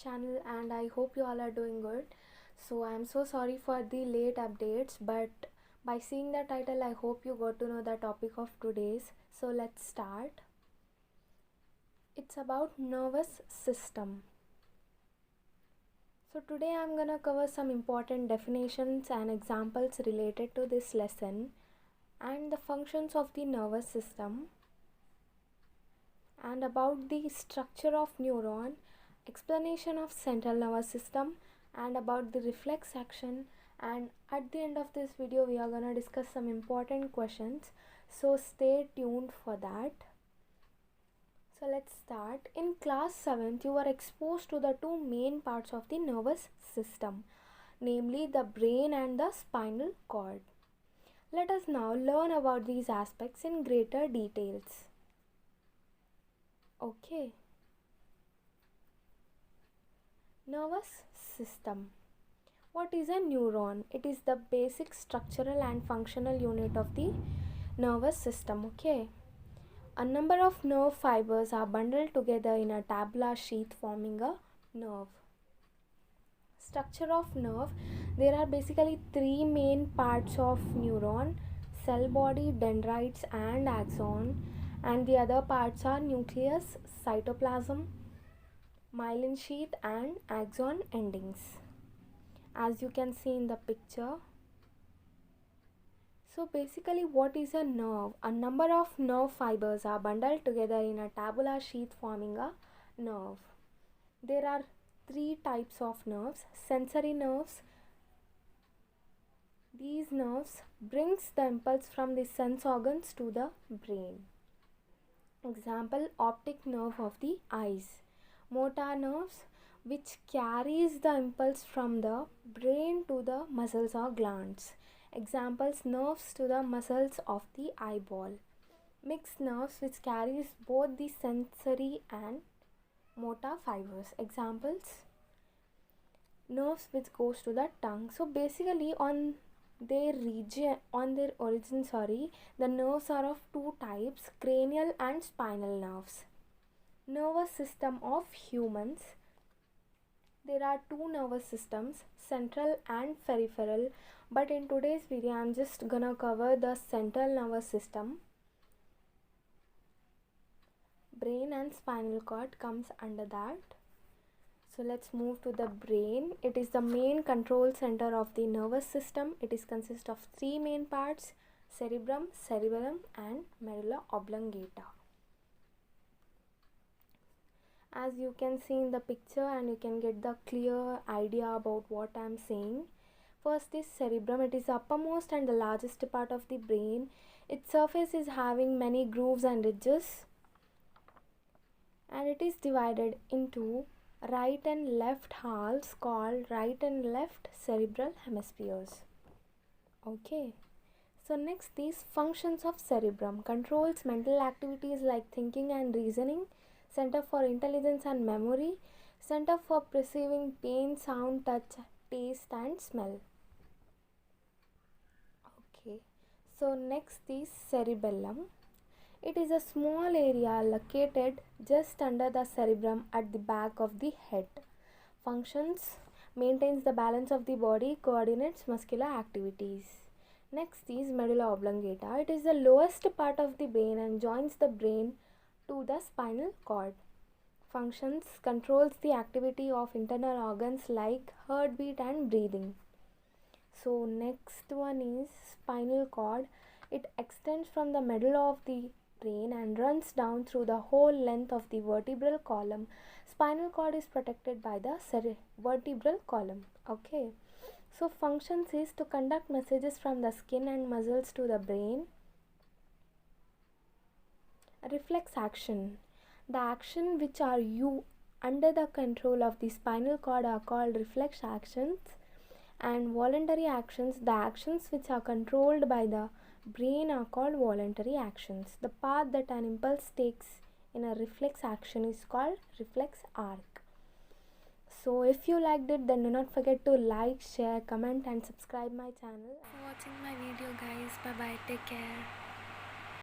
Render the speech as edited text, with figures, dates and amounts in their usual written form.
channel, and I hope you all are doing good. So I'm so sorry for the late updates, but by seeing the title I hope you got to know the topic of today's. So let's start. It's about nervous system. So today I'm gonna cover some important definitions and examples related to this lesson and the functions of the nervous system and about the structure of neuron, explanation of central nervous system, and about the reflex action. And at the end of this video we are going to discuss some important questions, so stay tuned for that. So let's start. In class 7th you were exposed to the two main parts of the nervous system, namely the brain and the spinal cord. Let us now learn about these aspects in greater details. Okay. Nervous system. What is a neuron? It is the basic structural and functional unit of the nervous system. Okay. A number of nerve fibers are bundled together in a tabular sheath forming a nerve. Structure of nerve. There are basically three main parts of neuron: cell body, dendrites and axon, and the other parts are nucleus, cytoplasm, myelin sheath and axon endings, as you can see in the picture. So basically, what is a nerve? A number of nerve fibers are bundled together in a tabular sheath forming a nerve. There are three types of nerves. Sensory nerves. These nerves brings the impulse from the sense organs to the brain. Example, optic nerve of the eyes. Motor nerves, which carries the impulse from the brain to the muscles or glands. Examples, nerves to the muscles of the eyeball. Mixed nerves, which carries both the sensory and motor fibers. Examples, nerves which goes to the tongue. So basically on their origin, the nerves are of two types: cranial and spinal nerves. Nervous system of humans. There are two nervous systems, central and peripheral, but in today's video I'm just gonna cover the central nervous system. Brain and spinal cord comes under that. So let's move to the brain. It is the main control center of the nervous system. It is consist of three main parts: cerebrum, cerebellum and medulla oblongata. As you can see in the picture, and you can get the clear idea about what I am saying. First is cerebrum. It is the uppermost and the largest part of the brain. Its surface is having many grooves and ridges, and it is divided into right and left halves called right and left cerebral hemispheres. Okay. So next, these functions of cerebrum: controls mental activities like thinking and reasoning, center for intelligence and memory, center for perceiving pain, sound, touch, taste and smell. Okay. So next is cerebellum. It is a small area located just under the cerebrum at the back of the head. Functions: maintains the balance of the body, coordinates muscular activities. Next is medulla oblongata. It is the lowest part of the brain and joins the brain to the spinal cord. Functions: controls the activity of internal organs like heartbeat and breathing. So next one is spinal cord. It extends from the middle of the brain and runs down through the whole length of the vertebral column. Spinal cord is protected by the vertebral column. Okay. So functions is to conduct messages from the skin and muscles to the brain. Reflex action. The action which are under the control of the spinal cord are called reflex actions. And voluntary actions, the actions which are controlled by the brain, are called voluntary actions. The path that an impulse takes in a reflex action is called reflex arc. So if you liked it, then do not forget to like, share, comment and subscribe my channel. For watching my video guys. Bye bye. Take care.